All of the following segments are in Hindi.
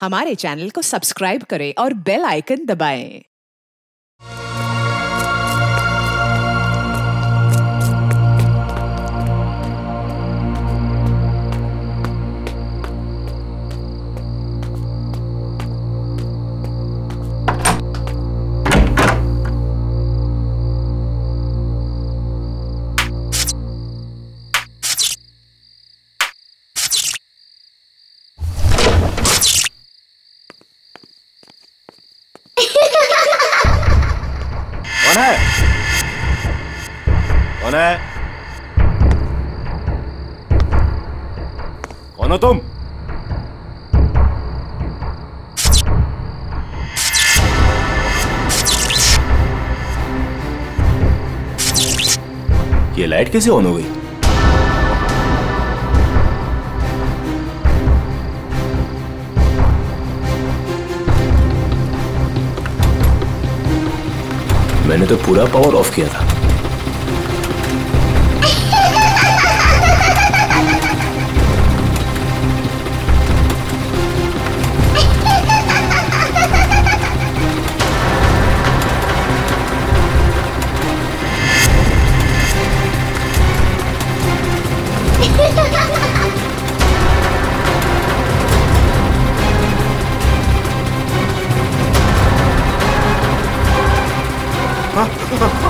हमारे चैनल को सब्सक्राइब करें और बेल आइकन दबाएं। कौन है? कौन है? कौन हो तुम? ये लाइट कैसे ऑन हो गई? मैंने तो पूरा पावर ऑफ किया था।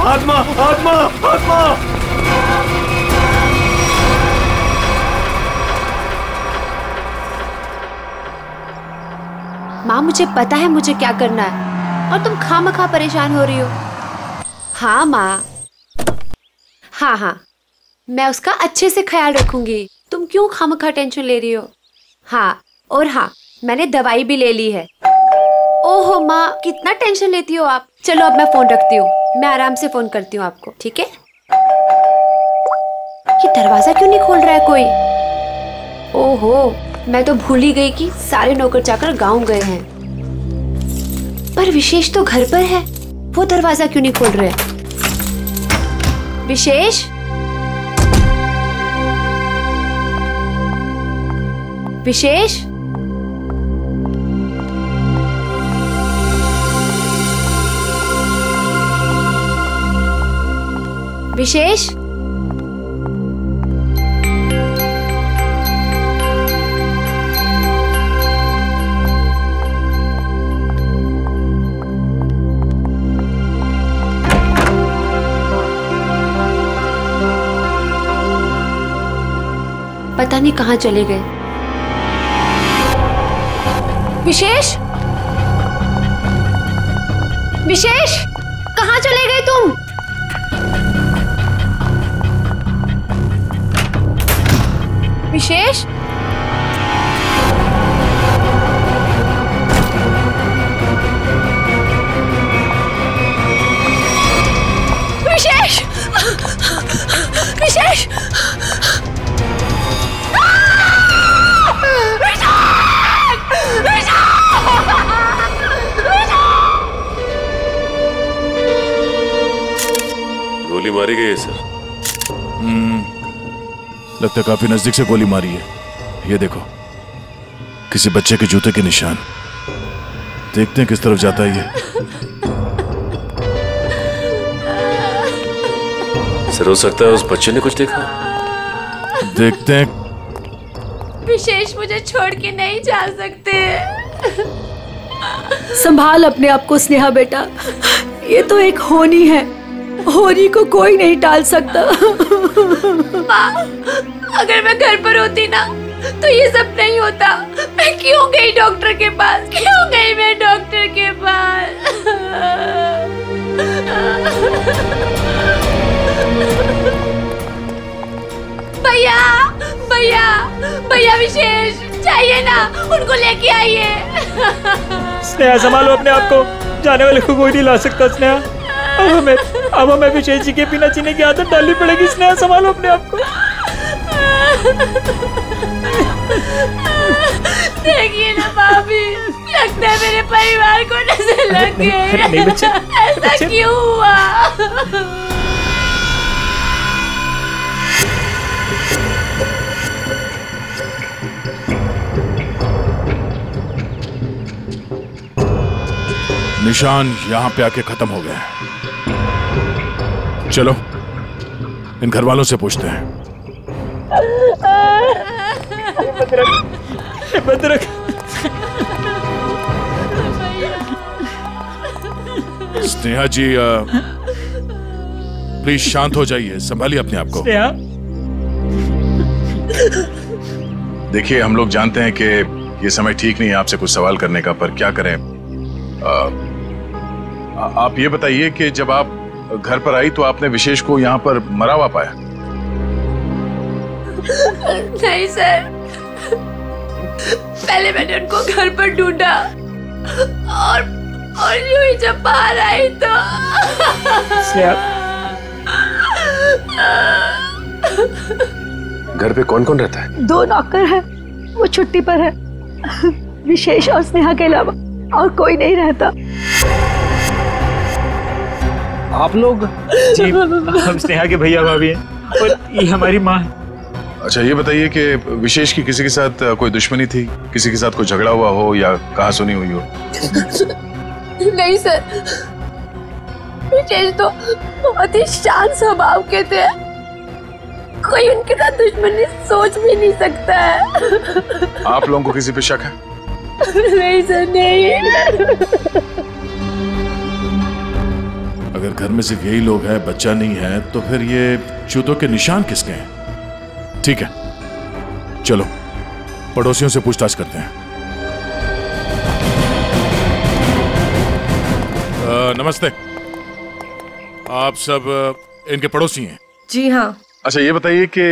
आत्मा आत्मा आत्मा! माँ, मुझे पता है मुझे क्या करना है और तुम खामखा परेशान हो रही हो। हाँ माँ, हाँ, मैं उसका अच्छे से ख्याल रखूंगी। तुम क्यों खामखा टेंशन ले रही हो? हाँ, और हाँ, मैंने दवाई भी ले ली है। ओहो माँ, कितना टेंशन लेती हो आप। चलो अब मैं फोन रखती हूँ, मैं आराम से फोन करती हूँ आपको, ठीक है? ये दरवाजा क्यों नहीं खोल रहा है कोई? ओहो, मैं तो भूल ही गई कि सारे नौकर चाकर गांव गए हैं। पर विशेष तो घर पर है, वो दरवाजा क्यों नहीं खोल रहे? विशेष, विशेष, विशेष, पता नहीं कहाँ चले गए। विशेष, विशेष, कहाँ चले गए तुम? विशेष, विशेष, विशेष, गोली मारी गई है सर। लगता है काफी नजदीक से गोली मारी है। ये देखो, किसी बच्चे के जूते के निशान। देखते हैं किस तरफ जाता है ये। सर, हो सकता है उस बच्चे ने कुछ देखा। देखते हैं। विशेष, मुझे छोड़ के नहीं जा सकते। संभाल अपने आप को स्नेहा बेटा, ये तो एक होनी है, होनी को कोई नहीं टाल सकता। माँ, अगर मैं घर पर होती ना तो ये सब नहीं होता। मैं क्यों गई डॉक्टर के पास? क्यों गई मैं डॉक्टर के पास? भैया, भैया, भैया, विशेष चाहिए ना, उनको लेके आइए। स्नेहा, संभालो अपने आप को, जाने वाले को कोई नहीं ला सकता। स्नेहा, अब हमें विशेष जी के बिना जीने की आदत डालनी पड़ेगी। स्नेहा, संभालो अपने आप को। देखिए ना भाभी, लगता है मेरे परिवार को नजर लग गई। ऐसा क्यों हुआ? निशान यहां पे आके खत्म हो गए। चलो इन घर वालों से पूछते हैं। भद्रक स्नेहा जी प्लीज शांत हो जाइए, संभालिए अपने आप को। स्नेहा, देखिए हम लोग जानते हैं कि ये समय ठीक नहीं है आपसे कुछ सवाल करने का, पर क्या करें। आप ये बताइए कि जब आप घर पर आई तो आपने विशेष को यहाँ पर मरा हुआ पाया? नहीं सर, पहले मैंने उनको घर पर ढूंढा और यूं ही जब बाहर आई तो घर पे कौन कौन रहता है? 2 नौकर है, वो छुट्टी पर है। विशेष और स्नेहा के अलावा और कोई नहीं रहता। आप लोग? जी, हम स्नेहा के भैया भाभी हैं और ये हमारी माँ है। अच्छा ये बताइए कि विशेष की किसी के साथ कोई दुश्मनी थी, किसी के साथ कोई झगड़ा हुआ हो या कहा सुनी हुई हो? नहीं सर, विशेष तो बहुत ही शांत स्वभाव के थे, कोई उनके साथ दुश्मनी सोच भी नहीं सकता है। आप लोगों को किसी पे शक है? नहीं सर, नहीं। अगर घर में सिर्फ यही लोग हैं, बच्चा नहीं है, तो फिर ये जूतों के निशान किसके हैं? ठीक है, चलो पड़ोसियों से पूछताछ करते हैं। नमस्ते, आप सब इनके पड़ोसी हैं? जी हाँ। अच्छा ये बताइए कि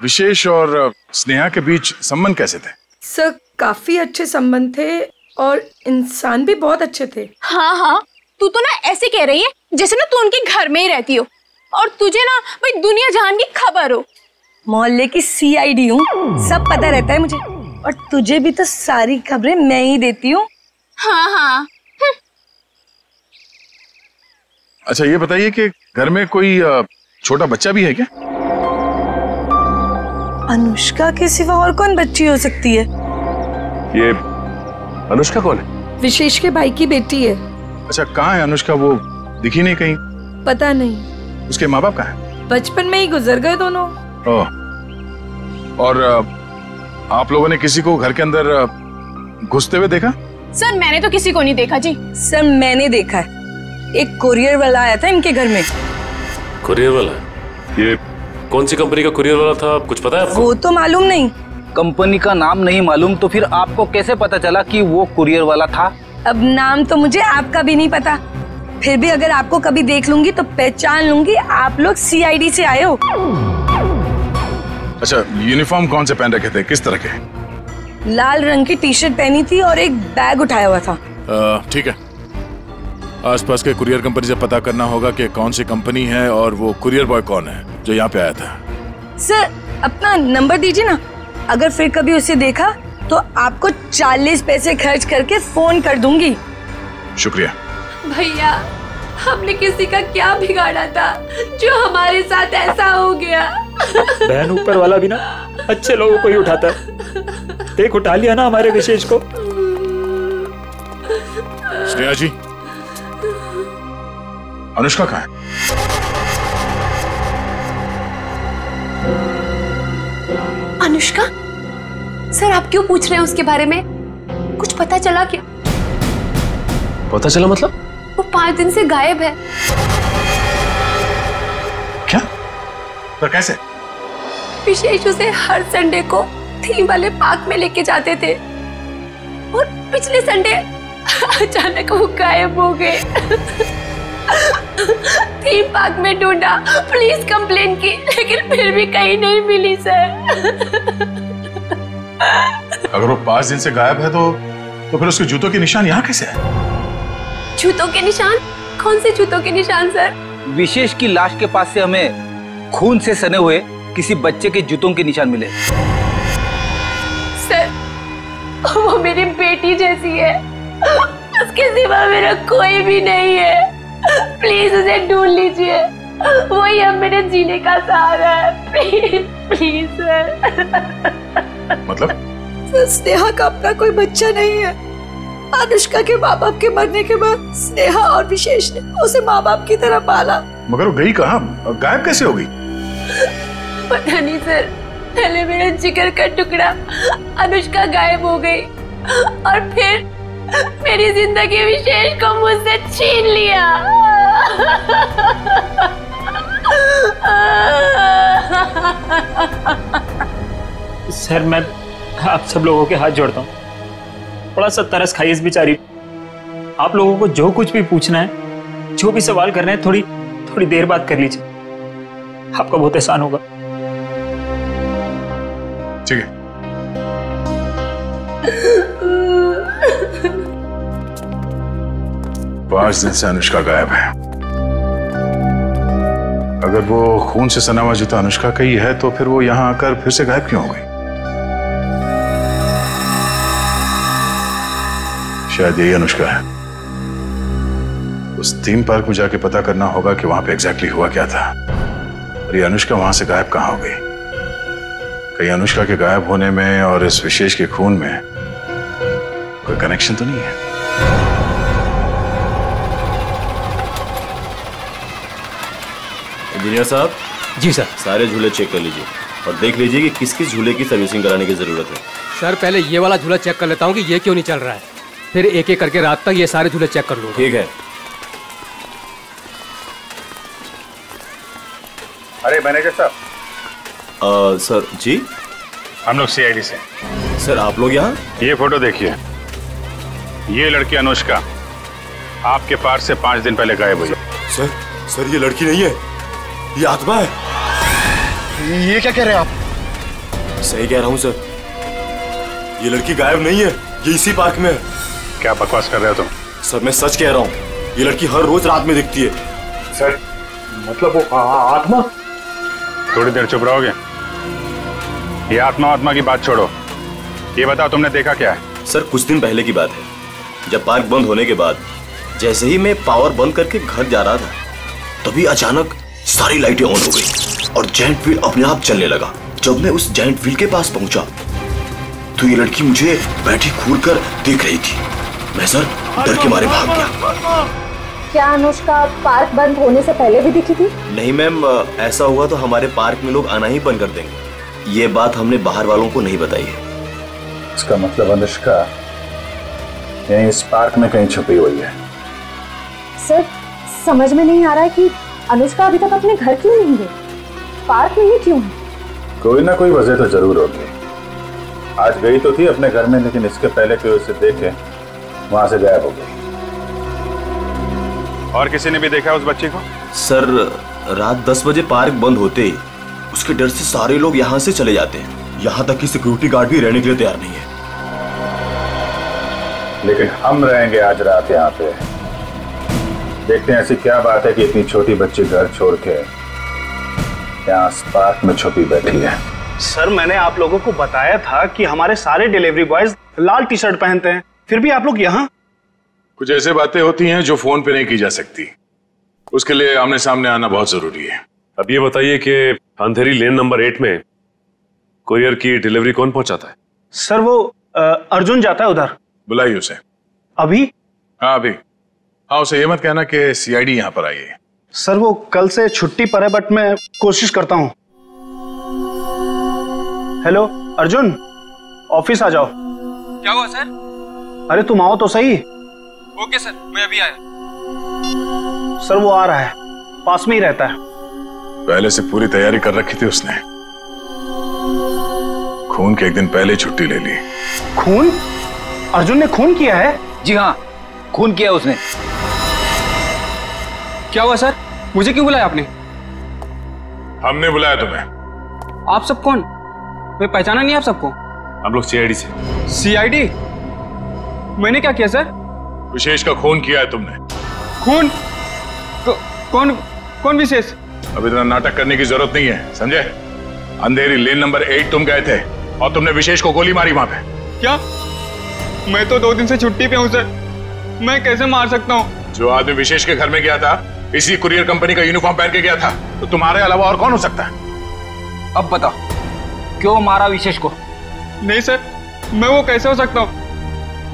विशेष और स्नेहा के बीच संबंध कैसे थे? सर काफी अच्छे संबंध थे और इंसान भी बहुत अच्छे थे। हाँ हाँ, तू तो ना ऐसे कह रही है जैसे ना तू उनके घर में ही रहती हो और तुझे ना भाई दुनिया जहान की खबर हो। मोहल्ले की CID हूँ, सब पता रहता है मुझे, और तुझे भी तो सारी खबरें मैं ही देती हूँ। हाँ हाँ। अच्छा ये बताइए कि घर में कोई छोटा बच्चा भी है क्या? अनुष्का के सिवा और कौन बच्ची हो सकती है? ये अनुष्का कौन है? विशेष के भाई की बेटी है। अच्छा कहाँ है अनुष्का? वो दिखी नहीं कहीं। पता नहीं, उसके माँ बाप कहाँ हैं? बचपन में ही गुजर गए दोनों। ओह, और आप लोगों ने किसी को घर के अंदर घुसते हुए देखा? सर मैंने तो किसी को नहीं देखा जी। सर मैंने देखा है, एक कुरियर वाला आया था इनके घर में। कुरियर वाला? ये कौन सी कंपनी का कुरियर वाला था, कुछ पता है आपको? वो तो मालूम नहीं। कंपनी का नाम नहीं मालूम तो फिर आपको कैसे पता चला कि वो कुरियर वाला था? अब नाम तो मुझे आपका भी नहीं पता, फिर भी अगर आपको कभी देख लूंगी तो पहचान लूंगी आप लोग CID से आए हो। अच्छा यूनिफॉर्म कौन से पहन रखे थे, किस तरह के? लाल रंग की टी-शर्ट पहनी थी और एक बैग उठाया हुआ था। ठीक है, आसपास के कुरियर कंपनी से पता करना होगा कि कौन सी कंपनी है और वो कुरियर बॉय कौन है जो यहाँ पे आया था। सर अपना नंबर दीजिए ना, अगर फिर कभी उसे देखा तो आपको 40 पैसे खर्च करके फोन कर दूंगी। शुक्रिया। भैया, हमने किसी का क्या बिगाड़ा था जो हमारे साथ ऐसा हो गया? बहन ऊपर वाला भी ना अच्छे लोगों को ही उठाता है। देख उठा लिया ना हमारे विशेष को। स्नेहा जी, अनुष्का कहाँ है? अनुष्का? सर आप क्यों पूछ रहे हैं उसके बारे में? कुछ पता चला क्या? पता चला मतलब? वो 5 दिन से गायब है। क्या? पर कैसे? विशेष उसे हर संडे को थीम वाले पार्क में लेके जाते थे और पिछले संडे अचानक वो गायब हो गए। थीम पार्क में ढूंढा, पुलिस कंप्लेन की, लेकिन फिर भी कहीं नहीं मिली सर। अगर वो 5 दिन से गायब है तो फिर उसके जूतों के निशान यहाँ कैसे है? जूतों के निशान? कौन से जूतों के निशान सर? विशेष की लाश के पास से हमें खून से सने हुए किसी बच्चे के जूतों के निशान मिले। सर वो मेरी बेटी जैसी है, उसके सिवा मेरा कोई भी नहीं है। प्लीज उसे ढूंढ लीजिए, वही अब मेरे जीने का सहारा है। Please please sir. मतलब? स्नेहा का अपना कोई बच्चा नहीं है, अनुष्का के माँ बाप के मरने के बाद स्नेहा और विशेष ने उसे माँ बाप की तरह पाला। मगर वो गई कहाँ, गायब कैसे हो गई? पता नहीं सर, पहले मेरा जिगर का टुकड़ा अनुष्का गायब हो गई और फिर मेरी जिंदगी विशेष को मुझसे छीन लिया। सर मैं आप सब लोगों के हाथ जोड़ता हूँ, थोड़ा सा तरस खाइए इस बेचारी। आप लोगों को जो कुछ भी पूछना है, जो भी सवाल करना है, थोड़ी देर बाद कर लीजिए, आपका बहुत एहसान होगा। ठीक है। 5 दिन से अनुष्का गायब है। अगर वो खून से सना हुआ जूता अनुष्का का ही है तो फिर वो यहां आकर फिर से गायब क्यों हो गई? शायद यही अनुष्का है। उस थीम पार्क में जाके पता करना होगा कि वहां पे एग्जैक्टली हुआ क्या था और ये अनुष्का वहां से गायब कहां हो गई। कहीं अनुष्का के गायब होने में और इस विशेष के खून में कोई कनेक्शन तो नहीं है? इंजीनियर साहब। जी सर। सारे झूले चेक कर लीजिए और देख लीजिए कि किस किस झूले की सर्विसिंग कराने की जरूरत है। सर पहले ये वाला झूला चेक कर लेता हूँ कि ये क्यों नहीं चल रहा है, फिर एक एक करके रात तक ये सारे झूले चेक कर लूंगा। ठीक है। अरे मैनेजर साहब। सर जी, हम लोग सीआईडी से। सर आप लोग यहाँ? ये फोटो देखिए, ये लड़की अनुष्का आपके पार्क से 5 दिन पहले गायब हुई। सर ये लड़की नहीं है, ये आत्मा है। ये क्या कह रहे हैं आप? सही कह रहा हूँ सर, ये लड़की गायब नहीं है, ये इसी पार्क में है। क्या बकवास कर रहे हो तुम? सर मैं सच कह रहा हूँ, ये लड़की हर रोज रात में दिखती है। सर मतलब वो आत्मा? थोड़ी देर चुप रहोगे? ये आत्मा की बात छोड़ो, ये बताओ तुमने देखा क्या है? सर कुछ दिन पहले की बात है, जब पार्क बंद होने के बाद जैसे ही मैं पावर बंद करके घर जा रहा था, तभी अचानक सारी लाइटें ऑन हो गई और जायंट व्हील अपने आप चलने लगा। जब मैं उस जायंट व्हील के पास पहुंचा तो ये लड़की मुझे बैठी घूर कर देख रही थी। मैं सर डर के मारे भाग गया। क्या अनुष्का पार्क बंद होने से पहले भी दिखी थी? नहीं मैम, ऐसा हुआ तो हमारे पार्क में लोग आना ही बंद कर देंगे। ये बात हमने बाहर वालों को नहीं बताई है। इसका मतलब अनुष्का यहीं इस पार्क में कहीं छुपी हुई है। सर समझ में नहीं आ रहा है कि अनुष्का अभी तक अपने घर क्यों नहीं गई, पार्क में ही क्यों है? कोई ना कोई वजह तो जरूर होगी। आज गई तो थी अपने घर में, लेकिन इसके पहले कोई उसे देखे वहां से गायब हो गई। और किसी ने भी देखा उस बच्ची को? सर रात 10 बजे पार्क बंद होते ही उसके डर से सारे लोग यहाँ से चले जाते हैं, यहाँ तक कि सिक्योरिटी गार्ड भी रहने के लिए तैयार नहीं है। लेकिन हम रहेंगे आज रात यहाँ पे। देखते हैं ऐसी क्या बात है कि इतनी छोटी बच्ची घर छोड़ के यहाँ पार्क में छुपी बैठी है। सर मैंने आप लोगों को बताया था कि हमारे सारे डिलीवरी बॉयज लाल टी शर्ट पहनते हैं, फिर भी आप लोग यहाँ। कुछ ऐसे बातें होती हैं जो फोन पे नहीं की जा सकती, उसके लिए आमने सामने आना बहुत जरूरी है। अब ये बताइए कि अंधेरी लेन नंबर 8 में कुरियर की डिलीवरी कौन पहुंचाता है? सर वो अर्जुन जाता है उधर। बुलाइए उसे। अभी? हाँ अभी। हाँ उसे ये मत कहना कि सीआईडी यहाँ पर आई है। सर वो कल से छुट्टी पर है, बट मैं कोशिश करता हूँ। हेलो अर्जुन, ऑफिस आ जाओ। क्या हुआ सर? अरे तुम आओ तो सही। ओके सर, मैं अभी आया। सर वो आ रहा है, पास में ही रहता है। पहले से पूरी तैयारी कर रखी थी उसने। खून के एक दिन पहले छुट्टी ले ली। खून? अर्जुन ने खून किया है? जी हाँ, खून किया उसने। क्या हुआ सर? मुझे क्यों बुलाया आपने? हमने बुलाया तुम्हें। आप सब कौन? मैं पहचाना नहीं आप सबको। हम लोग सीआईडी से। सीआईडी? मैंने क्या किया सर? विशेष का खून किया है तुमने। खून? कौन विशेष? अब इतना नाटक करने की जरूरत नहीं है, समझे? अंधेरी लेन नंबर 8 तुम गए थे और तुमने विशेष को गोली मारी वहां पे। क्या? मैं तो 2 दिन से छुट्टी पे हूँ सर, मैं कैसे मार सकता हूँ? जो आदमी विशेष के घर में गया था इसी कुरियर कंपनी का यूनिफॉर्म पहन के गया था, तो तुम्हारे अलावा और कौन हो सकता है? अब बताओ क्यों मारा विशेष को? नहीं सर, मैं वो कैसे हो सकता हूँ?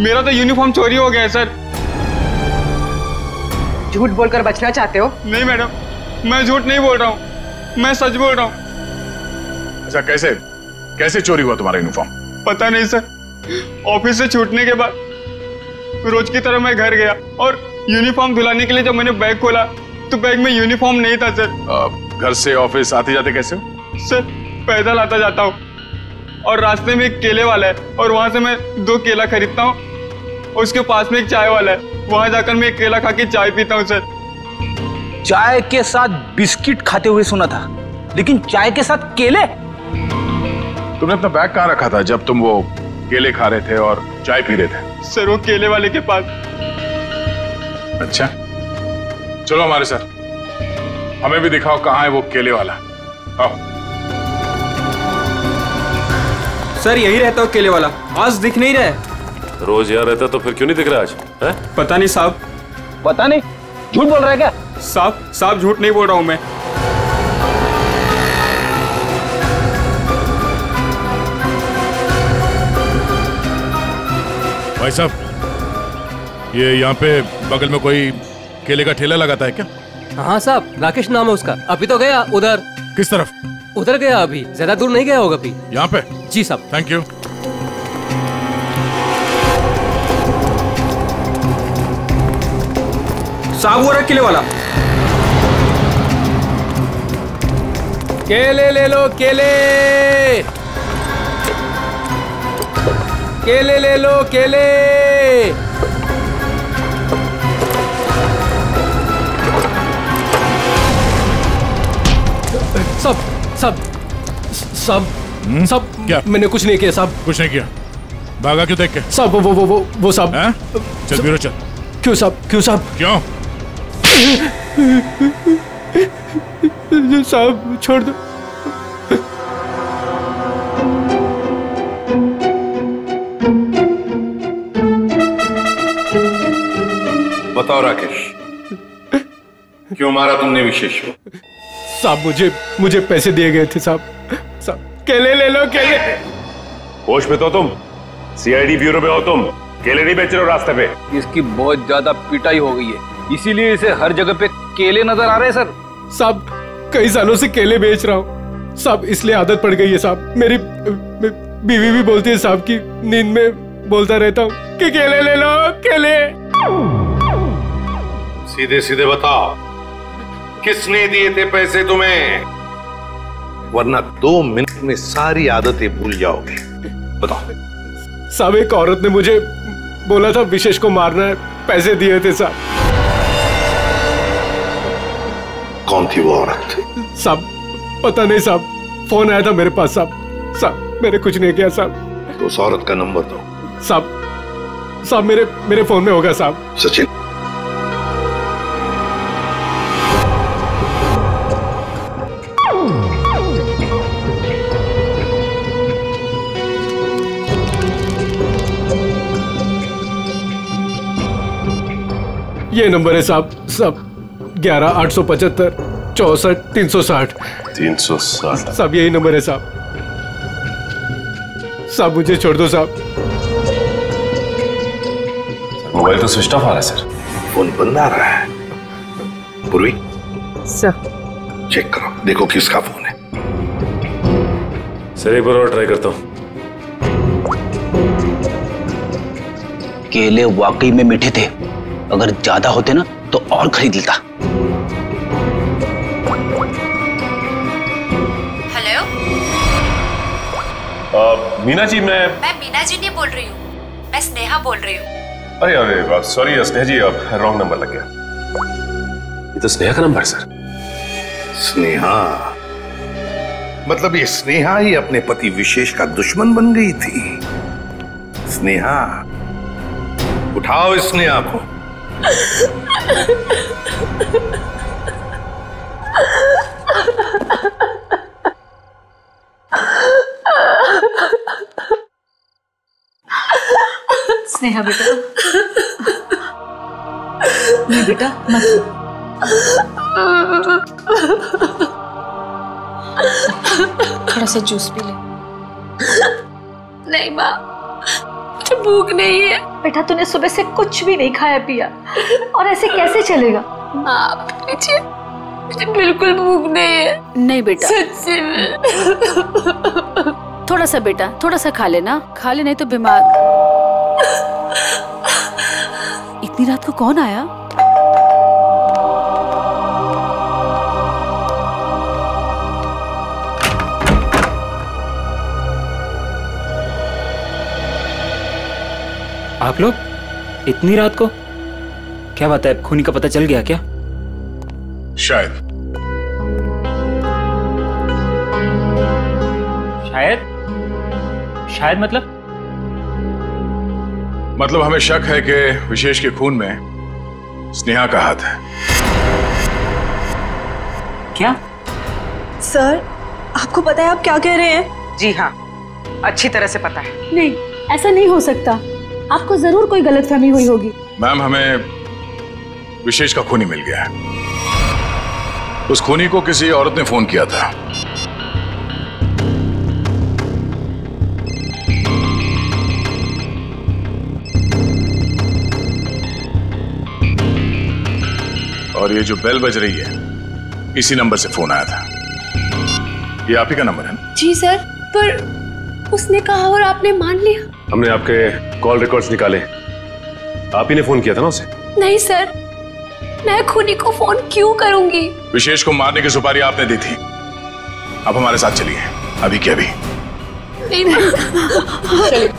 मेरा तो यूनिफॉर्म चोरी हो गया है सर। झूठ बोलकर बचना चाहते हो? नहीं मैडम, मैं झूठ नहीं बोल रहा हूँ, मैं सच बोल रहा हूँ। अच्छा, कैसे कैसे चोरी हुआ तुम्हारा यूनिफॉर्म? पता नहीं सर, ऑफिस से छूटने के बाद रोज की तरह मैं घर गया और यूनिफॉर्म धुलाने के लिए जब मैंने बैग खोला तो बैग में यूनिफॉर्म नहीं था सर। घर से ऑफिस आते जाते कैसे हो? सर पैदल आता जाता हूँ और रास्ते में एक केले वाला है और वहां से मैं 2 केला खरीदता हूँ और उसके पास में एक चाय वाला है, वहां जाकर मैं एक केला खा के चाय पीता हूँ सर। चाय के साथ बिस्किट खाते हुए सुना था, लेकिन चाय के साथ केले? तुमने अपना बैग कहाँ रखा था जब तुम वो केले खा रहे थे और चाय पी रहे थे? सर वो केले वाले के पास। अच्छा, चलो हमारे साथ, हमें भी दिखाओ कहाँ है वो केले वाला। आओ। सर यही रहता हो केले वाला, आज दिख नहीं रहा है। रोज यहाँ रहता तो फिर क्यों नहीं दिख रहा आज? है? पता नहीं साहब। पता नहीं, झूठ बोल रहा है क्या? साहब झूठ नहीं बोल रहा हूँ मैं। भाई साहब, ये यहाँ पे बगल में कोई केले का ठेला लगाता है क्या? हाँ साहब, राकेश नाम है उसका। अभी तो गया उधर। किस तरफ? उधर गया, अभी ज्यादा दूर नहीं गया होगा। अभी यहाँ पे? जी साहब। Thank you. साहब वो रहा केले वाला। केले ले लो, केले केले ले लो, केले। सब क्या? मैंने कुछ नहीं किया साहब। कुछ नहीं किया? भागा क्यों देख के? साहब वो साहब। चल ब्यूरो चल। क्यों साहब? क्यों साहब? क्यों? साहब छोड़ दो। बताओ राकेश, क्यों मारा तुमने विशेष को? साहब मुझे पैसे दिए गए थे साहब। केले ले लो, केले। होश में तो तुम? सीआईडी ब्यूरो में हो तुम? केले नहीं बेच रहे हो रास्ते पे? इसकी बहुत ज्यादा पिटाई हो गई है, इसीलिए इसे हर जगह पे केले नजर आ रहे हैं सर। साहब कई सालों से केले बेच रहा हूँ साहब, इसलिए आदत पड़ गई है साहब। मेरी बीवी भी बोलती है साहब की नींद में बोलता रहता हूँ कि केले ले लो, केले। सीधे सीधे बताओ, किसने दिए थे पैसे तुम्हें? वरना 2 मिनट में सारी आदतें भूल जाओगे। बताओ। साहब एक औरत ने मुझे बोला था विशेष को मारना है, पैसे दिए थे साहब। कौन थी वो औरत? साहब पता नहीं साहब, फोन आया था मेरे पास साहब। मैंने कुछ नहीं किया साहब। तो उस औरत का नंबर दो। साहब मेरे फोन में होगा साहब। सचिन, ये नंबर है साहब 11-875 64 360 360। साहब यही नंबर है साहब। मुझे छोड़ दो साहब। मोबाइल तो स्विच ऑफ आ रहा है सर। फोन बंद आ रहा है। पूर्वी सर चेक करो, देखो किसका फोन है। सर एक बार और ट्राई करता हूँ। केले वाकई में मीठे थे, अगर ज्यादा होते ना तो और खरीद लेता। हेलो मीना जी, मैं मीना जी नहीं बोल रही हूँ, मैं स्नेहा बोल रही हूँ। अरे सॉरी स्नेहा जी, रॉन्ग नंबर लग गया। ये तो स्नेहा का नंबर सर। स्नेहा? मतलब ये स्नेहा ही अपने पति विशेष का दुश्मन बन गई थी। स्नेहा, उठाओ इस स्नेहा को। स्नेहा बेटा, नहीं बेटा मत। थोड़ा सा जूस पी ले। नहीं माँ, मुझे भूख नहीं है। बेटा तूने सुबह से कुछ भी नहीं खाया पिया और ऐसे कैसे चलेगा? मुझे बिल्कुल भूख नहीं है। नहीं बेटा, सच्ची में। थोड़ा सा बेटा, थोड़ा सा खा लेना, खा ले नहीं तो बीमार। इतनी रात को कौन आया? आप लोग इतनी रात को? क्या बात है, खूनी का पता चल गया क्या? शायद शायद मतलब हमें शक है कि विशेष के खून में स्नेहा का हाथ है। क्या? सर, आपको पता है आप क्या कह रहे हैं? जी हाँ, अच्छी तरह से पता है। नहीं, ऐसा नहीं हो सकता। आपको जरूर कोई गलतफहमी हुई होगी। मैम, हमें विशेष का खूनी मिल गया है। उस खूनी को किसी औरत ने फोन किया था। और ये जो बेल बज रही है, इसी नंबर से फोन आया था। ये आप ही का नंबर है? जी सर, पर उसने कहा और आपने मान लिया। हमने आपके कॉल रिकॉर्ड्स निकाले, आप ही ने फोन किया था ना उसे? नहीं सर, मैं खूनी को फोन क्यों करूंगी? विशेष को मारने की सुपारी आपने दी थी। अब हमारे साथ चलिए, अभी के अभी। चलिए।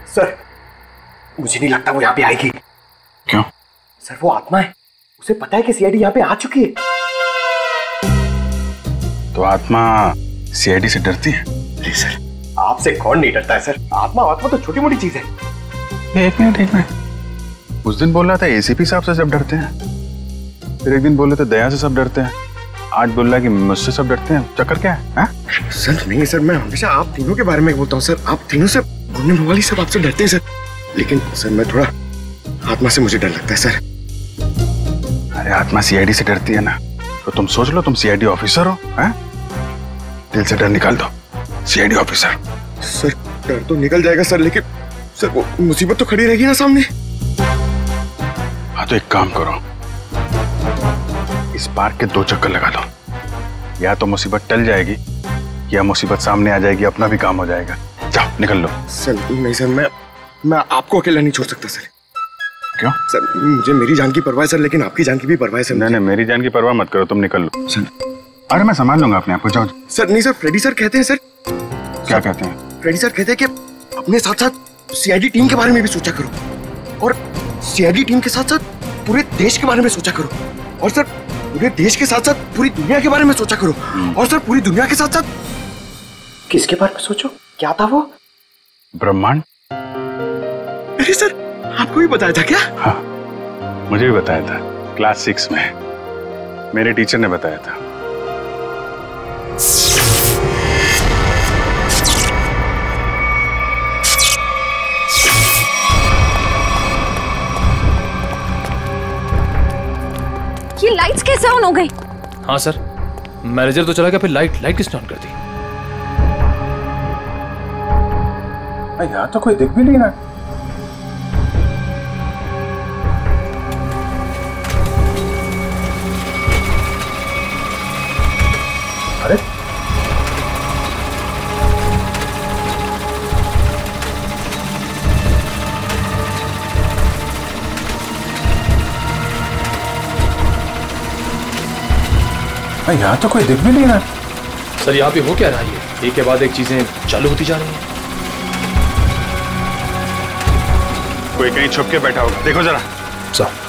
सर, मुझे नहीं लगता वो यहाँ पे आएगी। क्यों? सर, वो आत्मा है, उसे पता है कि सीआईडी यहाँ पे आ चुकी है। तो आत्मा सीआईडी से डरती है? नहीं सर, आपसे कौन नहीं डरता है सर। आत्मा तो छोटी मोटी चीज है। एक मिनट। उस दिन बोल रहा था एसीपी साहब से सब डरते हैं, फिर एक दिन बोल रहे थे दया से सब डरते हैं, आज बोल रहा है कि मुझसे सब डरते हैं। चक्कर क्या है? सर नहीं सर, मैं हमेशा आप तीनों के बारे में बोलता हूँ सर। आप तीनों से घूमने वाली सब आपसे डरते हैं सर। लेकिन सर, मैं थोड़ा आत्मा से मुझे डर लगता है सर। अरे आत्मा सीआईडी से डरती है ना, तो तुम सोच लो तुम सीआईडी ऑफिसर हो, हैं? दिल से डर निकाल दो, सीआईडी ऑफिसर। सर, डर तो निकल जाएगा सर, लेकिन सर वो मुसीबत तो खड़ी रहेगी ना सामने। हाँ तो एक काम करो, इस पार्क के 2 चक्कर लगा दो। या तो मुसीबत टल जाएगी या मुसीबत सामने आ जाएगी, अपना भी काम हो जाएगा। जाओ निकल लो। सर नहीं सर, मैं आपको अकेला नहीं छोड़ सकता सर। क्यों? सर, मुझे मेरी जान की परवाह है सर, लेकिन आपकी जान की भी परवाह है सर। नहीं, मेरी जान की परवाह मत करो, तुम निकल लो सर। अरे मैं संभाल लूंगा अपने आप को, जाओ। सर नहीं सर, फ्रेडी सर कहते हैं सर। क्या कहते हैं? फ्रेडी सर कहते हैं कि अपने साथ साथ सीआईडी टीम के बारे में भी सोचा करो, और सीआईडी टीम के साथ साथ पूरे देश के बारे में सोचा करो, और सर पूरे देश के साथ साथ पूरी दुनिया के बारे में सोचा करो, और सर पूरी दुनिया के साथ साथ किसके बारे में सोचो? क्या था वो? ब्रह्मांड। अरे सर, आपको भी बताया था क्या? हाँ, मुझे भी बताया था, क्लास 6 में मेरे टीचर ने बताया था। ये लाइट्स कैसे ऑन हो गई? हाँ सर, मैनेजर तो चला गया, फिर लाइट किसने ऑन कर दी? यहाँ तो कोई दिख भी नहीं रहा। अरे यहाँ तो कोई दिख भी नहीं रहा। सर यहाँ पे हो क्या रहा है? एक के बाद एक चीजें चालू होती जा रही हैं। कोई कहीं छुप के बैठा होगा, देखो जरा। सर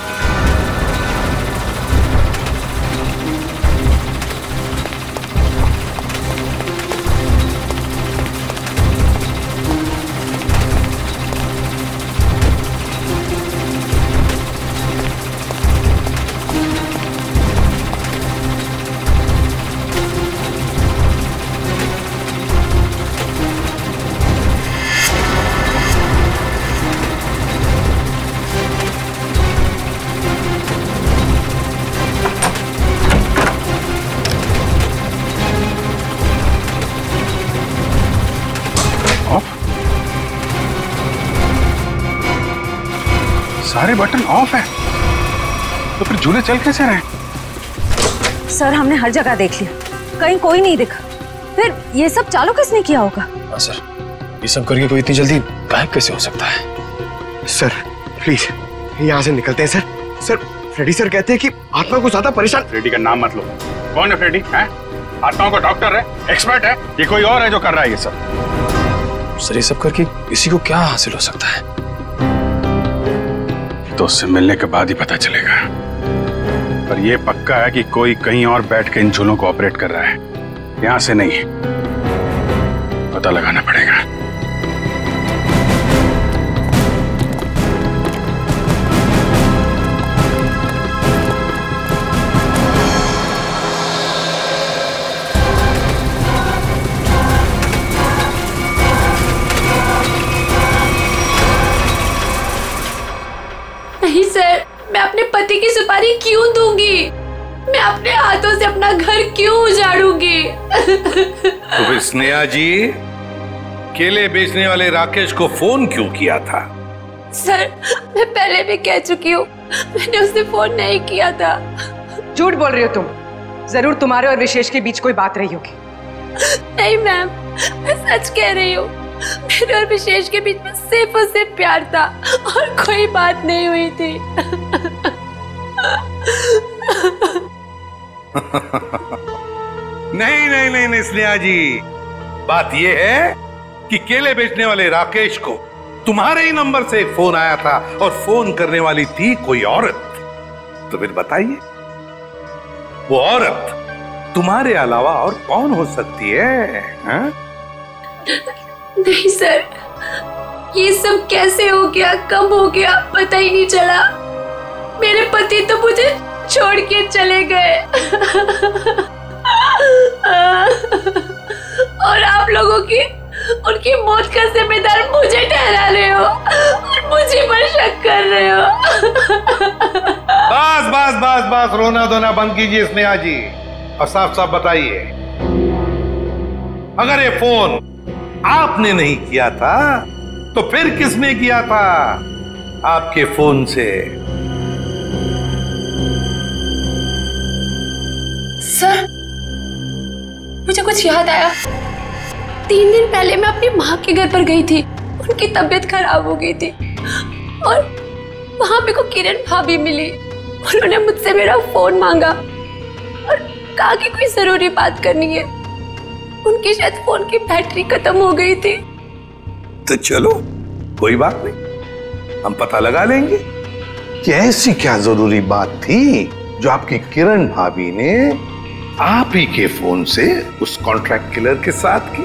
सारे बटन ऑफ है, तो फिर झूले चल कैसे रहे? सर हमने हर जगह देख लिया, कहीं कोई नहीं दिखा। फिर ये सब चालू किसने किया होगा? सर ये सब करके कोई इतनी जल्दी गायब कैसे हो सकता है? सर प्लीज यहाँ से निकलते हैं सर। सर फ्रेडी सर कहते हैं कि आत्मा को ज्यादा परेशान। फ्रेडी का नाम मत लो। कौन है फ्रेडी? है आत्माओं का डॉक्टर है, एक्सपर्ट है, ये कोई और है जो कर रहा है ये सब? सर ये सब करके किसी को क्या हासिल हो सकता है? तो उससे मिलने के बाद ही पता चलेगा। पर यह पक्का है कि कोई कहीं और बैठ के इन झूलों को ऑपरेट कर रहा है, यहां से नहीं। पता लगाना पड़ेगा। नहीं सर, मैं अपने पति की सुपारी क्यों दूंगी? मैं अपने हाथों से अपना घर क्यों उजाड़ूंगी? तो फिर स्नेहा जी केले बेचने वाले राकेश को फोन क्यों किया था? सर मैं पहले भी कह चुकी हूँ, मैंने उसे फोन नहीं किया था। झूठ बोल रही हो तुम। जरूर तुम्हारे और विशेष के बीच कोई बात रही होगी। नहीं मैम, मैं सच कह रही हूँ। मेरे और विशेष के बीच में सिर्फ और सिर्फ प्यार था और कोई बात नहीं हुई थी। नहीं नहीं नहीं नहीं स्नेहा जी, बात यह है कि केले बेचने वाले राकेश को तुम्हारे ही नंबर से एक फोन आया था और फोन करने वाली थी कोई औरत। तो फिर बताइए वो औरत तुम्हारे अलावा और कौन हो सकती है? हा? नहीं सर, ये सब कैसे हो गया, कब हो गया, पता ही नहीं चला। मेरे पति तो मुझे छोड़ के चले गए और आप लोगों की उनकी मौत का जिम्मेदार मुझे ठहरा रहे हो और मुझे पर शक कर रहे हो। बस बस बस बस, रोना धोना बंद कीजिए स्नेहा जी और साफ साफ बताइए, अगर ये फोन आपने नहीं किया था तो फिर किसने किया था आपके फोन से? सर मुझे कुछ याद आया। 3 दिन पहले मैं अपनी माँ के घर पर गई थी, उनकी तबीयत खराब हो गई थी और वहां मेरे को किरण भाभी मिली। उन्होंने मुझसे मेरा फोन मांगा और कहा कि कोई जरूरी बात करनी है। उनकी शायद फोन की बैटरी खत्म हो गई थी। तो चलो कोई बात नहीं, हम पता लगा लेंगे कि ऐसी क्या जरूरी बात थी जो आपकी किरण भाभी ने आप ही के फोन से उस कॉन्ट्रैक्ट किलर के साथ की।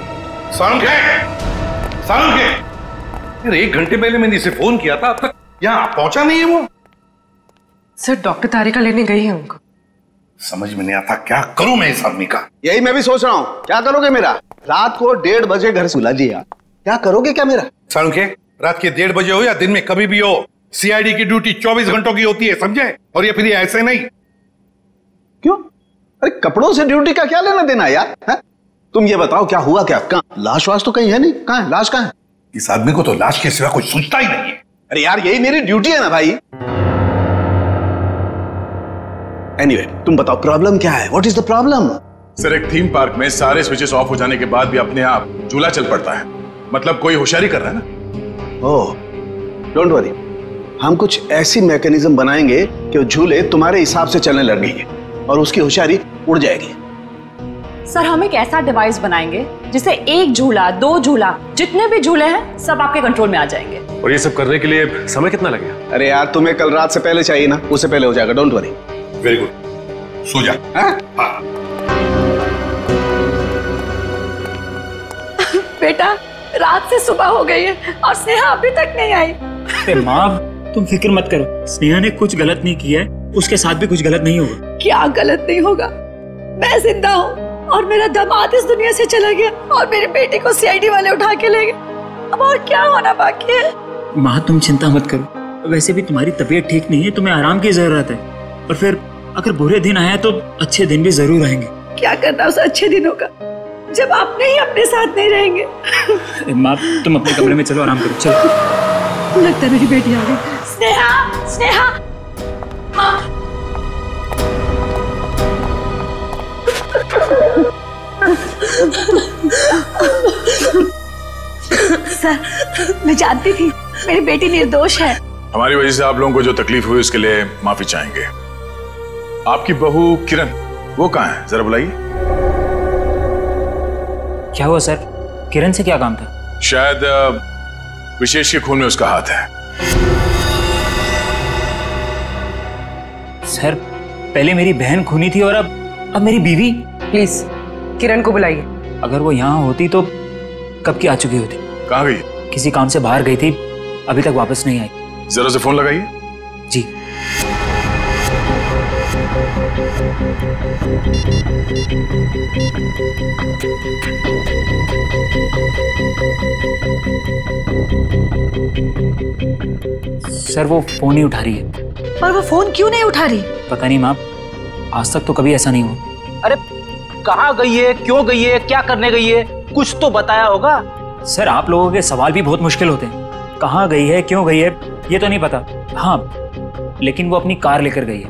यार 1 घंटे पहले मैंने इसे फोन किया था, अब तक यहाँ पहुंचा नहीं है वो। सर डॉक्टर तारिका लेने गई है उनको। समझ में नहीं आता क्या करूं मैं इस आदमी का। यही मैं भी सोच रहा हूँ, क्या करोगे मेरा? रात को 1:30 बजे घर से बुला लिया, क्या करोगे क्या मेरा? सारुखे, रात के 1:30 बजे हो या दिन में कभी भी हो, सीआईडी की ड्यूटी 24 घंटों की होती है, समझे? और ये फिर ऐसे नहीं। क्यों? अरे कपड़ों से ड्यूटी का क्या लेना देना यार? है? तुम ये बताओ क्या हुआ क्या? कहाँ लाश वाश तो कहीं है नहीं, कहाँ है लाश? कहाँ है? इस आदमी को तो लाश के सिवा कुछ सोचता ही नहीं है। अरे यार यही मेरी ड्यूटी है ना भाई। एनीवे, तुम बताओ प्रॉब्लम क्या है? What is the problem? Sir एक थीम पार्क में सारे स्विचेस ऑफ हो जाने के बाद भी अपने आप झूला चल पड़ता है, मतलब कोई होशियारी कर रहा है ना। ओह डोंट वरी, हम कुछ ऐसी मैकेनिज्म बनाएंगे कि वो झूले तुम्हारे हिसाब से चलने लगेंगे और उसकी होशियारी उड़ जाएगी। सर हम एक ऐसा डिवाइस बनाएंगे जिससे 1 झूला 2 झूला जितने भी झूले हैं सब आपके कंट्रोल में आ जाएंगे। और ये सब करने के लिए समय कितना लगेगा? अरे यार तुम्हें कल रात से पहले चाहिए ना, उससे पहले हो जाएगा, डोंट वरी। वेरी गुड, सो जा। हाँ? बेटा रात से सुबह हो गई है और स्नेहा अभी तक नहीं आई। माँ तुम फिक्र मत करो, स्नेहा ने कुछ गलत नहीं किया है, उसके साथ भी कुछ गलत नहीं होगा। क्या गलत नहीं होगा? मैं जिंदा हूँ और मेरा दामाद इस दुनिया से चला गया और मेरी बेटी को सीआईडी वाले उठा के ले गए। अब और क्या होना बाकी है? माँ तुम चिंता मत करो, वैसे भी तुम्हारी तबीयत ठीक नहीं है, तुम्हें आराम की जरूरत है। और फिर अगर बुरे दिन आए तो अच्छे दिन भी जरूर आएंगे। क्या करना उस अच्छे दिनों का जब आपने ही अपने साथ नहीं रहेंगे। माँ तुम अपने कमरे में चलो, आराम करो, चलो। लगता है मेरी बेटी आ गई। स्नेहा, स्नेहा, सर, मैं जानती थी मेरी बेटी निर्दोष है। हमारी वजह से आप लोगों को जो तकलीफ हुई उसके लिए माफी चाहेंगे। आपकी बहू किरण, वो कहाँ है? जरा बुलाइए। क्या हुआ सर? किरण से क्या काम था? शायद विशेष के खून में उसका हाथ है। सर, पहले मेरी बहन खूनी थी और अब मेरी बीवी। प्लीज किरण को बुलाइए। अगर वो यहाँ होती तो कब की आ चुकी होती। कहाँ गई? किसी काम से बाहर गई थी, अभी तक वापस नहीं आई। जरा से फोन लगाइए। जी। सर, वो फोन नहीं उठा रही है। पर वो फोन क्यों नहीं उठा रही? पता नहीं मैम, आज तक तो कभी ऐसा नहीं हुआ। अरे कहाँ गई है, क्यों गई है, क्या करने गई है, कुछ तो बताया होगा। सर, आप लोगों के सवाल भी बहुत मुश्किल होते हैं। कहाँ गई है, क्यों गई है, ये तो नहीं पता। हाँ, लेकिन वो अपनी कार लेकर गई है।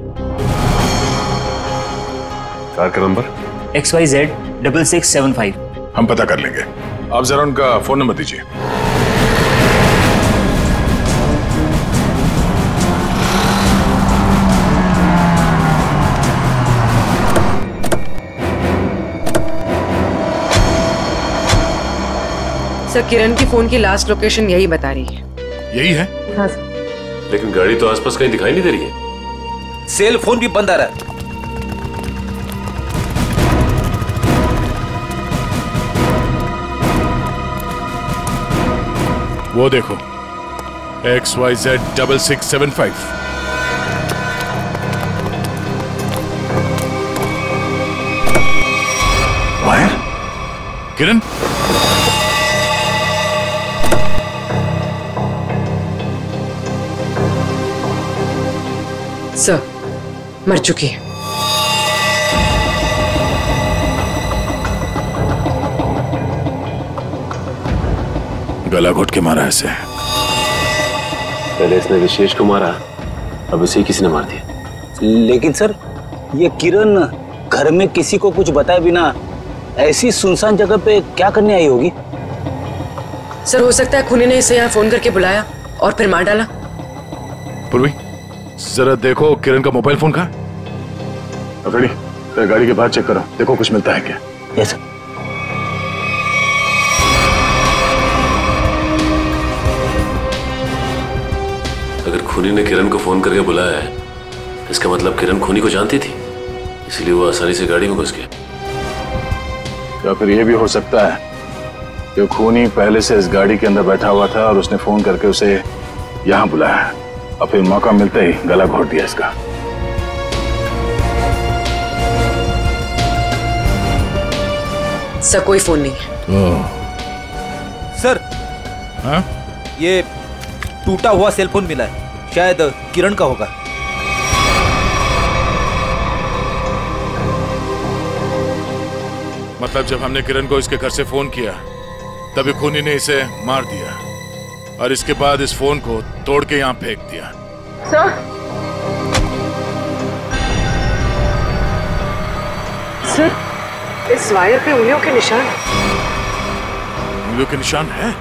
कार का नंबर? XYZ 6675। हम पता कर लेंगे। आप जरा उनका फोन नंबर दीजिए। सर, किरण की फोन की लास्ट लोकेशन यही बता रही है। यही है? हाँ सर। लेकिन गाड़ी तो आसपास कहीं दिखाई नहीं दे रही है। सेल फोन भी बंद आ रहा है। वो देखो, XYZ 6675। वायर? किरण? सर, मर चुकी है। गला घोट के मारा ऐसे। पहले इसने विशेष को मारा, अब इसे किसी ने मार दिया। लेकिन सर, ये किरण घर में किसी को कुछ बताए बिना ऐसी सुनसान जगह पे क्या करने आई होगी? सर, हो सकता है खूनी ने इसे यहाँ फोन करके बुलाया और फिर मार डाला। पूर्वी, जरा देखो किरण का मोबाइल फोन कहाँ? गाड़ी के बाहर चेक करो, देखो कुछ मिलता है क्या। Yes sir. अगर खूनी ने किरण को फोन करके बुलाया है, इसका मतलब किरण खूनी को जानती थी, इसलिए वो आसानी से गाड़ी में घुस गया। या फिर यह भी हो सकता है कि खूनी पहले से इस गाड़ी के अंदर बैठा हुआ था और उसने फोन करके उसे यहाँ बुलाया और फिर मौका मिलते ही गला घोट दिया इसका। सर, कोई फोन नहीं है। सर, हाँ? ये टूटा हुआ सेल फोन मिला है, शायद किरण का होगा। मतलब जब हमने किरण को इसके घर से फोन किया, तभी खूनी ने इसे मार दिया और इसके बाद इस फोन को तोड़ के यहाँ फेंक दिया। सर, इस वायर पे उंगलियों के निशान। उंगलियों के निशान है?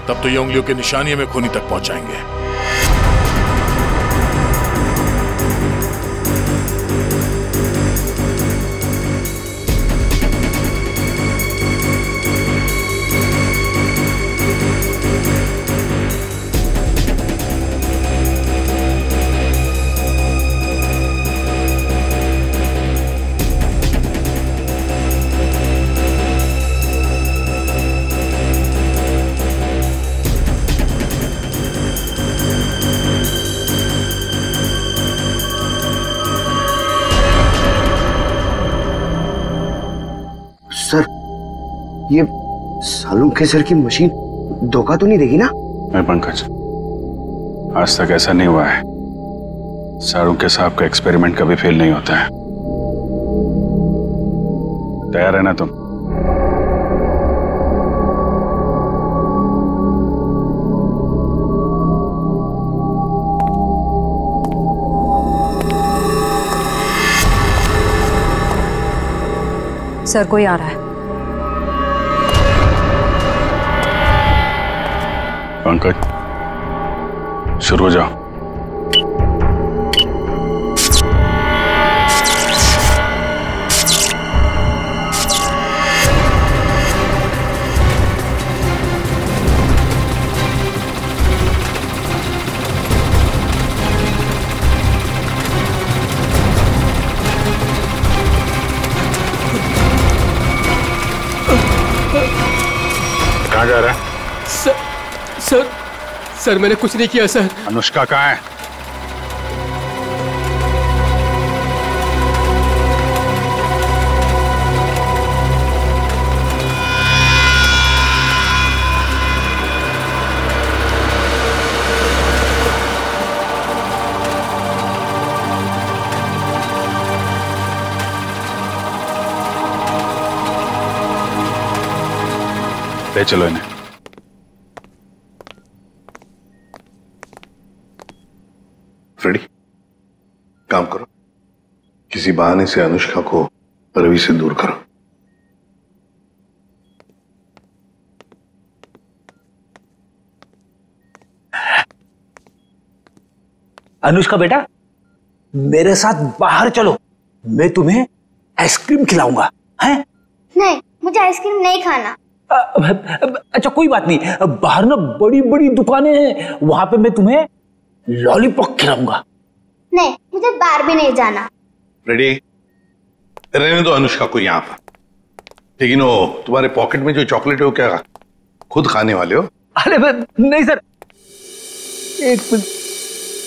तब तो ये उंगलियों के निशान ही हमें खूनी तक पहुंचाएंगे। सर, ये सालों के सर की मशीन धोखा तो नहीं देगी ना? नहीं पंकज, आज तक ऐसा नहीं हुआ है। सारों के साहब का एक्सपेरिमेंट कभी फेल नहीं होता है। तैयार है ना तुम? सर कोई आ रहा है। पंकज शुरू हो जाओ। कहाँ जा रहा है? सर मैंने कुछ नहीं किया सर। अनुष्का कहाँ है? ले चलो इन्हें। फ्रेडी, काम करो, किसी बहाने से अनुष्का को रवि से दूर करो। अनुष्का बेटा, मेरे साथ बाहर चलो, मैं तुम्हें आइसक्रीम खिलाऊंगा। हैं? नहीं, मुझे आइसक्रीम नहीं खाना। अच्छा कोई बात नहीं, बाहर ना बड़ी बड़ी दुकानें हैं, वहां पे मैं तुम्हें लॉलीपॉप खिलाऊंगा। नहीं, मुझे बाहर भी नहीं जाना। रेडी, रहने दो अनुष्का को यहाँ पर। लेकिन वो तुम्हारे पॉकेट में जो चॉकलेट है वो क्या खुद खाने वाले हो? अरे नहीं सर, एक मिनट।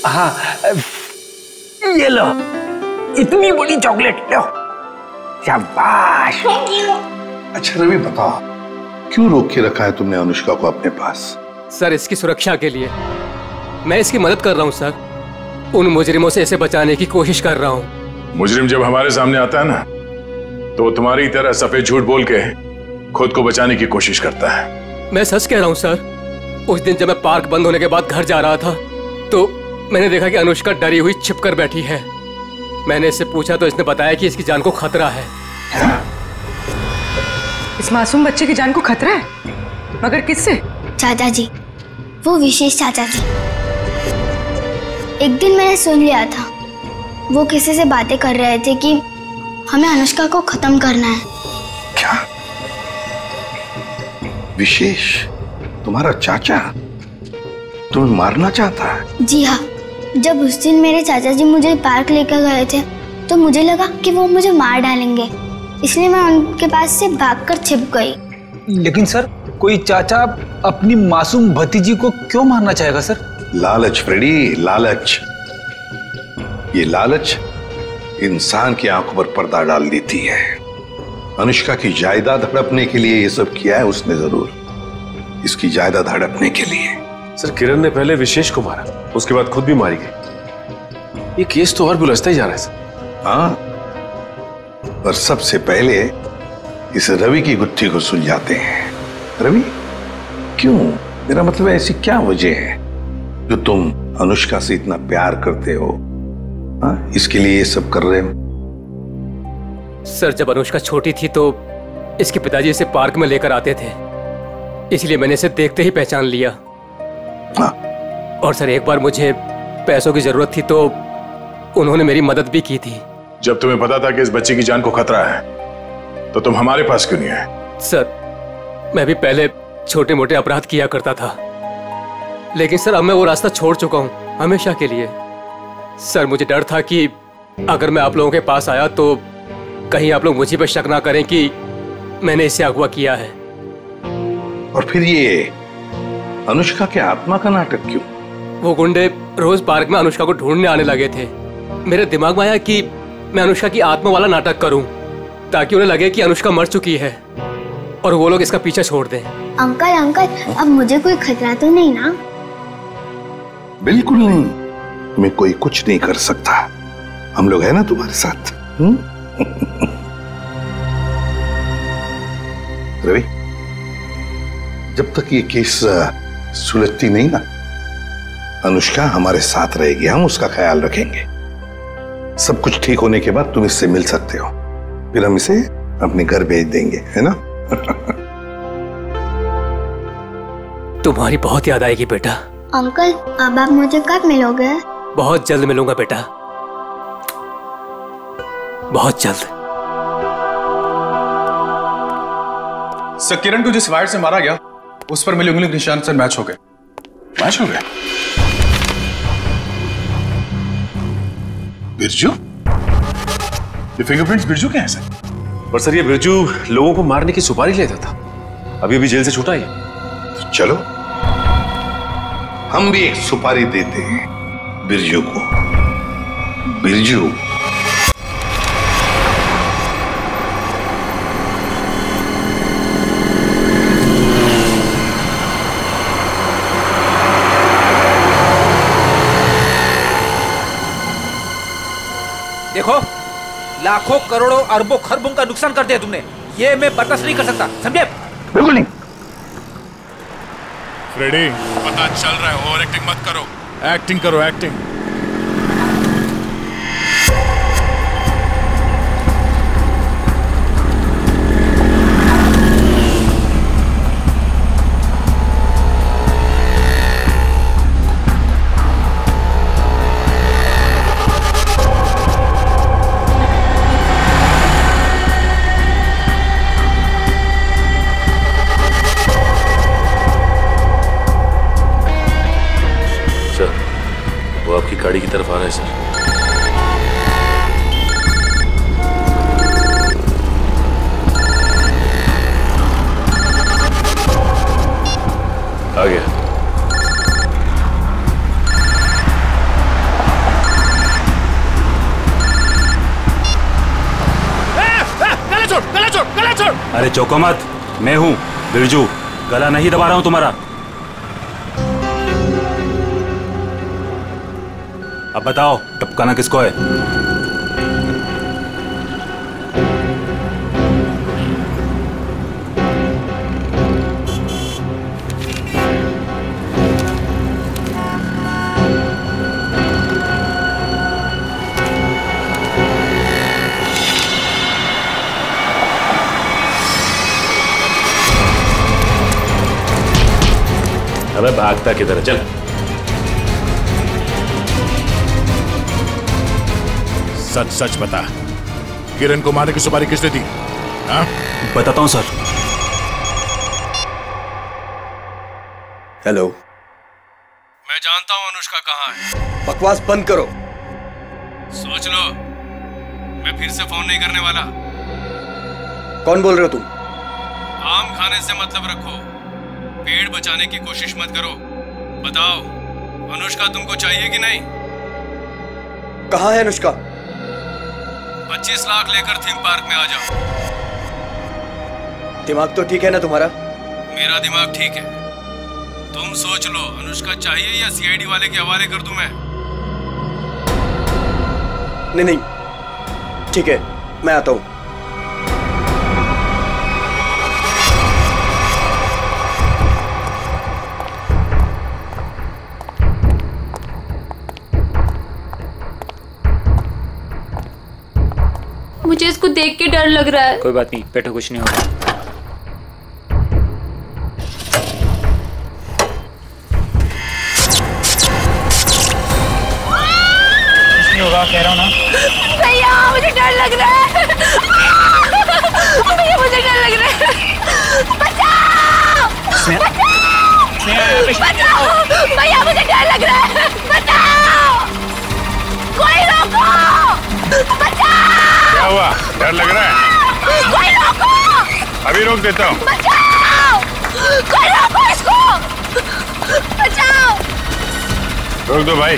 हाँ ये लो, इतनी बड़ी चॉकलेट लो, शाबाश। अच्छा रवि बताओ, क्यों रोक के रखा है तुमने अनुष्का को अपने पास? सर इसकी सुरक्षा के लिए मैं इसकी मदद कर रहा हूँ सर। उन मुजरिमों से इसे बचाने की कोशिश कर रहा हूँ। मुजरिम जब हमारे सामने आता है ना, तो वो तुम्हारी तरह सफेद झूठ बोल के खुद को बचाने की कोशिश करता है। मैं सच कह रहा हूँ सर। उस दिन जब मैं पार्क बंद होने के बाद घर जा रहा था, तो मैंने देखा कि अनुष्का डरी हुई छिप कर बैठी है। मैंने इससे पूछा तो इसने बताया कि इसकी जान को खतरा है। इस मासूम बच्चे की जान को खतरा है? मगर किससे? चाचा जी, वो विशेष चाचा जी। एक दिन मैंने सुन लिया था, वो किसी से बातें कर रहे थे कि हमें अनुष्का को खत्म करना है। क्या? विशेष तुम्हारा चाचा तुम्हें मारना चाहता है? जी हाँ, जब उस दिन मेरे चाचा जी मुझे पार्क लेकर गए थे, तो मुझे लगा कि वो मुझे मार डालेंगे, इसलिए मैं उनके पास से भागकर छिप गई। लेकिन सर, कोई चाचा अपनी मासूम भतीजी को क्यों मारना चाहेगा सर? लालच फ्रेडी, लालच। ये लालच इंसान की आंखों पर पर्दा डाल देती है। अनुष्का की जायदाद हड़पने के लिए ये सब किया है उसने जरूर, इसकी जायदाद हड़पने के लिए। सर किरण ने पहले विशेष को मारा, उसके बाद खुद भी मारी गई। ये केस तो और भी उलझता ही जा रहा है सर। हाँ, और सबसे पहले इस रवि की गुत्थी को सुलझाते हैं। रवि, क्यों? मेरा मतलब है ऐसी क्या वजह है जो तुम अनुष्का से इतना प्यार करते हो? हाँ, इसके लिए ये सब कर रहे हो? सर जब अनुष्का छोटी थी तो इसके पिताजी इसे पार्क में लेकर आते थे, इसलिए मैंने इसे देखते ही पहचान लिया। हाँ। और सर एक बार मुझे पैसों की जरूरत थी तो उन्होंने मेरी मदद भी की थी। जब तुम्हें पता था कि इस बच्चे की जान को खतरा है, तो तुम हमारे पास क्यों नहीं आए? सर मैं भी पहले छोटे मोटे अपराध किया करता था, लेकिन सर अब मैं वो रास्ता छोड़ चुका हूँ हमेशा के लिए। सर मुझे डर था कि अगर मैं आप लोगों के पास आया तो कहीं आप लोग मुझे पर शक ना करें कि मैंने इसे अगवा किया है। और फिर ये अनुष्का के आत्मा का नाटक क्यों? वो गुंडे रोज पार्क में अनुष्का को ढूंढने आने लगे थे। मेरे दिमाग में आया कि मैं अनुष्का की आत्मा वाला नाटक करूं, ताकि उन्हें लगे कि अनुष्का मर चुकी है और वो लोग इसका पीछा छोड़ दें। अंकल अंकल, अब मुझे कोई खतरा तो नहीं ना? बिल्कुल नहीं, तुम्हें कोई कुछ नहीं कर सकता। हम लोग हैं ना तुम्हारे साथ। रवि, जब तक ये केस सुलझती नहीं ना, अनुष्का हमारे साथ रहेगी, हम उसका ख्याल रखेंगे। सब कुछ ठीक होने के बाद तुम इससे मिल सकते हो, फिर हम इसे अपने घर भेज देंगे, है ना? तुम्हारी बहुत याद आएगी बेटा। अंकल, अब आप मुझे कब मिलोगे? बहुत जल्द मिलूंगा बेटा, बहुत जल्द। सर, किरण को जिस वायर से मारा गया उस पर मिले उंगली के निशान से मैच हो गए। मैच हो गए? बिरजू? ये फिंगरप्रिंट्स बिरजू के हैं सर? पर सर, ये बिरजू लोगों को मारने की सुपारी लेता था, अभी अभी जेल से छूटा ही। तो चलो हम भी एक सुपारी देते हैं बिरजू को। बिरजू, देखो, लाखों करोड़ों अरबों खरबों का नुकसान कर दिया तुमने, ये मैं बर्दाश्त नहीं कर सकता, समझे? बिल्कुल नहीं। फ्रेडी, पता चल रहा है, ओवर एक्टिंग मत करो, एक्टिंग करो, एक्टिंग। गाड़ी की तरफ आ रहा है सर। आ गया। गला छोड़, गला छोड़, गला छोड़। अरे चौको मत, मैं हूं बिरजू, गला नहीं दबा रहा हूं तुम्हारा। अब बताओ, टपकाना किसको है? अबे भागता किधर, चल। सच सच बता, किरण को मारने की सुपारी किसने दी? हाँ? बताता हूं सर। हेलो। मैं जानता हूं अनुष्का कहाँ है। बकवास बंद करो। सोच लो, मैं फिर से फोन नहीं करने वाला। कौन बोल रहे हो तुम? आम खाने से मतलब रखो, पेड़ बचाने की कोशिश मत करो। बताओ, अनुष्का तुमको चाहिए कि नहीं? कहाँ है अनुष्का? 25 लाख लेकर थीम पार्क में आ जाओ। दिमाग तो ठीक है ना तुम्हारा? मेरा दिमाग ठीक है। तुम सोच लो, अनुष्का चाहिए या सीआईडी वाले के हवाले कर दूं मैं? नहीं नहीं, ठीक है, मैं आता हूं। मुझे इसको देख के डर लग रहा है। कोई बात नहीं, बेटा कुछ नहीं होगा। कुछ नहीं होगा, कह रहा हूँ ना। भैया मुझे डर लग रहा है। भैया मुझे डर लग रहा है। बचाओ! बचाओ! भैया मुझे डर लग रहा है। बचाओ! कोई रोको! बचाओ! क्या हुआ? डर लग रहा है? कोई रोको! अभी रोक देता हूँ। बचाओ! कोई रोको इसको! बचाओ! रोक दो भाई।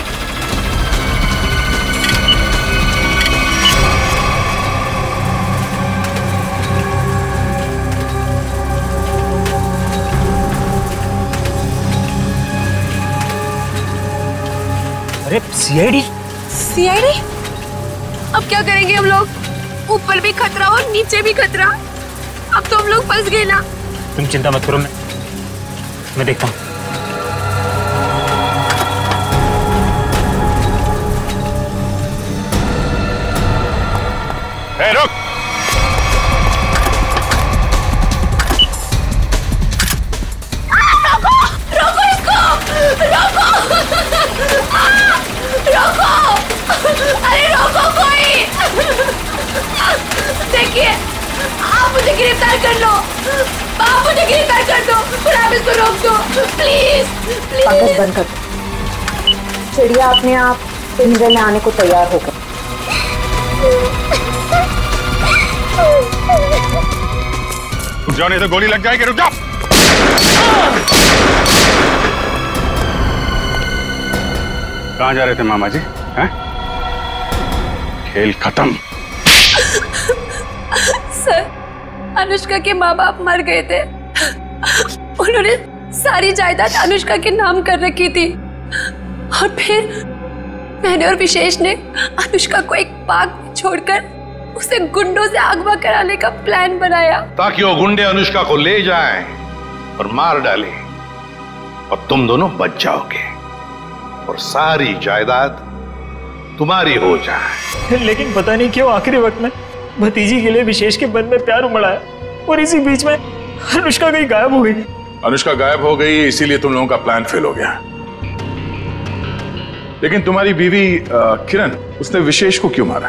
अरे सीआईडी? सीआईडी? अब क्या करेंगे हम लोग? ऊपर भी खतरा और नीचे भी खतरा। अब तो हम लोग फंस गए ना। तुम चिंता मत करो, मैं देखता हूँ। रुक। कर लो। आप मुझे गिरफ्तार कर दो, पुलिस को रोक दो, प्लीज प्लीज। कागज बंद कर। चिड़िया अपने आप पिंजरे में आने को तैयार हो गई। रुक जाओ नहीं तो गोली लग जाएगी। रुक जाओ। कहाँ जा रहे थे मामा जी? हैं? खेल खत्म। सर, अनुष्का के माँ बाप मर गए थे। उन्होंने सारी जायदाद अनुष्का के नाम कर रखी थी और फिर मैंने और विशेष ने अनुष्का को एक पार्क में छोड़कर उसे गुंडों से अगवा कराने का प्लान बनाया ताकि वो गुंडे अनुष्का को ले जाएं और मार डालें और तुम दोनों बच जाओगे और सारी जायदाद तुम्हारी हो जाए। लेकिन पता नहीं क्यों आखिरी वक्त में भतीजी के लिए विशेष के मन में प्यार उमड़ा है और इसी बीच में अनुष्का कहीं गायब हो गई। अनुष्का गायब हो गई इसीलिए तुम लोगों का प्लान फेल हो गया। लेकिन तुम्हारी बीवी किरण, उसने विशेष को क्यों मारा?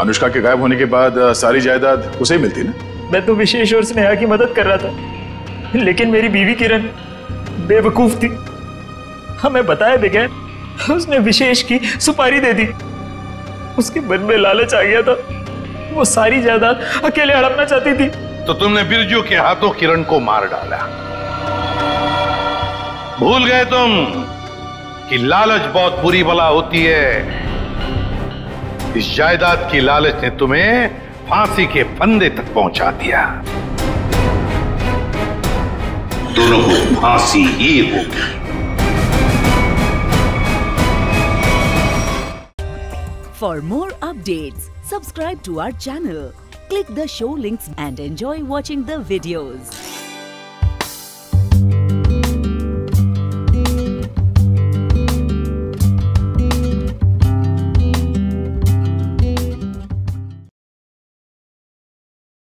अनुष्का के गायब होने के बाद सारी जायदाद उसे ही मिलती ना। मैं तो विशेष और स्नेहा की मदद कर रहा था, लेकिन मेरी बीवी किरण बेवकूफ थी। हमें बताया बगैर उसने विशेष की सुपारी दे दी। उसके मन में लालच आ गया था, वो सारी जायदाद अकेले हड़पना चाहती थी। तो तुमने बिरजू के हाथों किरण को मार डाला। भूल गए तुम कि लालच बहुत बुरी बला होती है। इस जायदाद की लालच ने तुम्हें फांसी के फंदे तक पहुंचा दिया। दोनों को फांसी ही होगी। For more updates, subscribe to our channel, click the show links and enjoy watching the videos.